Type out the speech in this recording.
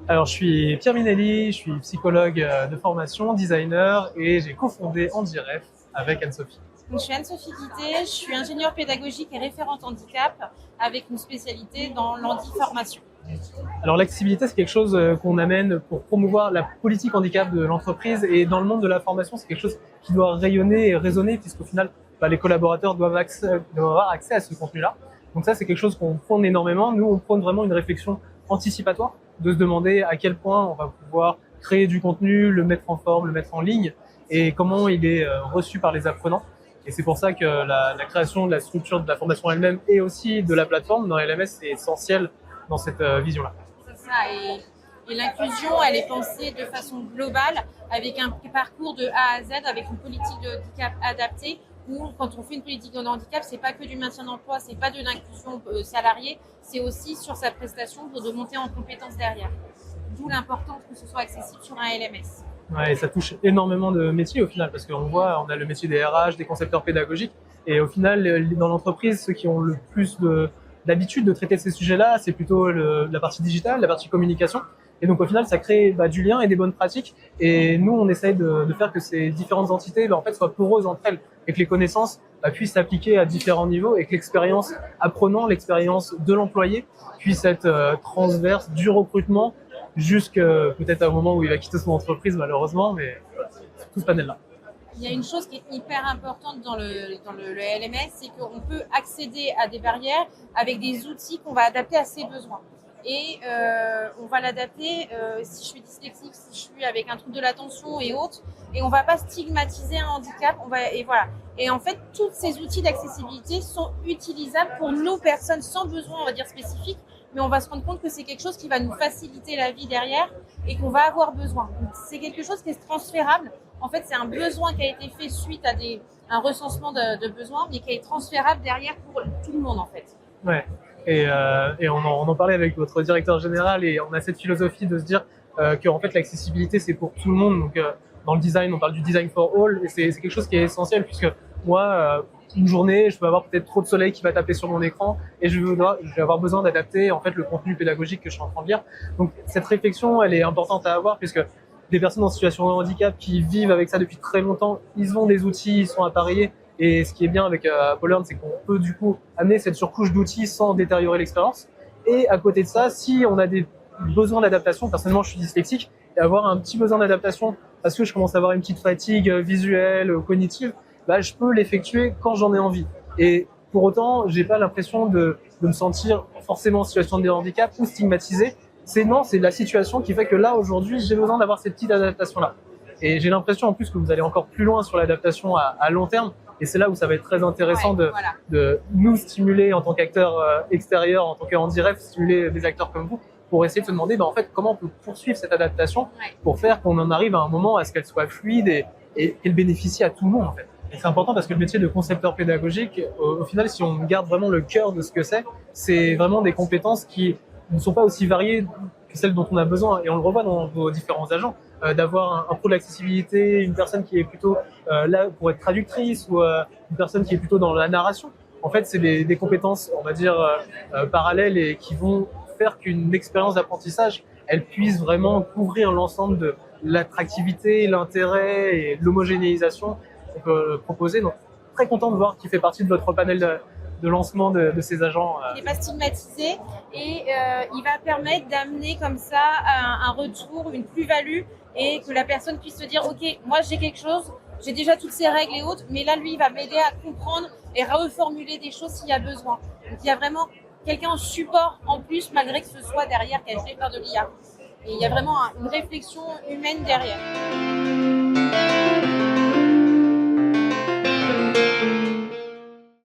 Alors, je suis Pierre Minelli, je suis psychologue de formation, designer et j'ai cofondé Handiref avec Anne-Sophie. Donc, je suis Anne-Sophie Guité, je suis ingénieure pédagogique et référente handicap avec une spécialité dans l'handi-formation. Alors, l'accessibilité, c'est quelque chose qu'on amène pour promouvoir la politique handicap de l'entreprise et dans le monde de la formation, c'est quelque chose qui doit rayonner et résonner puisqu'au final, les collaborateurs doivent avoir accès à ce contenu-là. Donc ça, c'est quelque chose qu'on prône énormément. Nous, on prône vraiment une réflexion anticipatoire, de se demander à quel point on va pouvoir créer du contenu, le mettre en forme, le mettre en ligne, et comment il est reçu par les apprenants. Et c'est pour ça que la création de la structure de la formation elle-même et aussi de la plateforme dans LMS est essentielle dans cette vision-là. C'est ça, et l'inclusion, elle est pensée de façon globale, avec un parcours de A à Z, avec une politique de handicap adaptée, où quand on fait une politique de handicap, c'est pas que du maintien d'emploi, c'est pas de l'inclusion salariée, c'est aussi sur sa prestation pour de monter en compétences derrière. D'où l'importance que ce soit accessible sur un LMS. Ouais, et ça touche énormément de métiers au final, parce qu'on voit, on a le métier des RH, des concepteurs pédagogiques, et au final, dans l'entreprise, ceux qui ont le plus d'habitude de traiter de ces sujets-là, c'est plutôt la partie digitale, la partie communication. Et donc au final, ça crée du lien et des bonnes pratiques. Et nous, on essaye de faire que ces différentes entités, en fait, soient poreuses entre elles, et que les connaissances puissent s'appliquer à différents niveaux, et que l'expérience apprenant, l'expérience de l'employé, puisse être transverse du recrutement jusqu'à peut-être à un moment où il va quitter son entreprise, malheureusement, mais tout ce panel-là. Il y a une chose qui est hyper importante dans le LMS, c'est qu'on peut accéder à des barrières avec des outils qu'on va adapter à ses besoins. Et on va l'adapter si je suis dyslexique, si je suis avec un trouble de l'attention et autres. Et on va pas stigmatiser un handicap. Et voilà. Et en fait, tous ces outils d'accessibilité sont utilisables pour nos personnes sans besoin, on va dire, spécifique. Mais on va se rendre compte que c'est quelque chose qui va nous faciliter la vie derrière et qu'on va avoir besoin. Donc, c'est quelque chose qui est transférable. En fait, c'est un besoin qui a été fait suite à un recensement de besoins, mais qui est transférable derrière pour tout le monde, en fait. Ouais. Et on en parlait avec votre directeur général et on a cette philosophie de se dire que en fait l'accessibilité c'est pour tout le monde. Donc dans le design, on parle du design for all et c'est quelque chose qui est essentiel puisque moi une journée, je peux avoir peut-être trop de soleil qui va taper sur mon écran et je vais avoir besoin d'adapter en fait le contenu pédagogique que je suis en train de lire. Donc cette réflexion, elle est importante à avoir puisque des personnes en situation de handicap qui vivent avec ça depuis très longtemps, ils ont des outils, ils sont appareillés. Et ce qui est bien avec Apollearn, c'est qu'on peut du coup amener cette surcouche d'outils sans détériorer l'expérience. Et à côté de ça, si on a des besoins d'adaptation, personnellement je suis dyslexique, et avoir un petit besoin d'adaptation parce que je commence à avoir une petite fatigue visuelle, cognitive, je peux l'effectuer quand j'en ai envie. Et pour autant, j'ai pas l'impression de me sentir forcément en situation de handicap ou stigmatisé. C'est la situation qui fait que là, aujourd'hui, j'ai besoin d'avoir cette petite adaptation-là. Et j'ai l'impression en plus que vous allez encore plus loin sur l'adaptation à long terme. Et c'est là où ça va être très intéressant de nous stimuler en tant qu'acteurs extérieurs, en tant qu'Handiref, stimuler des acteurs comme vous, pour essayer de se demander en fait comment on peut poursuivre cette adaptation pour faire qu'on en arrive à un moment à ce qu'elle soit fluide et qu'elle bénéficie à tout le monde en fait. Et c'est important parce que le métier de concepteur pédagogique, au final, si on garde vraiment le cœur de ce que c'est vraiment des compétences qui ne sont pas aussi variées que celles dont on a besoin. Et on le revoit dans vos différents agents. D'avoir un pro de l'accessibilité, une personne qui est plutôt là pour être traductrice ou une personne qui est plutôt dans la narration. En fait, c'est des compétences, on va dire, parallèles et qui vont faire qu'une expérience d'apprentissage, elle puisse vraiment couvrir l'ensemble de l'attractivité, l'intérêt et l'homogénéisation qu'on peut proposer. Donc, très content de voir qu'il fait partie de votre panel de lancement de ces agents. Il n'est pas stigmatisé et il va permettre d'amener comme ça un retour, une plus-value et que la personne puisse se dire ok, moi j'ai quelque chose, j'ai déjà toutes ces règles et autres, mais là lui il va m'aider à comprendre et reformuler des choses s'il y a besoin. Donc il y a vraiment quelqu'un en support en plus malgré que ce soit derrière caché par de l'IA. Et il y a vraiment une réflexion humaine derrière.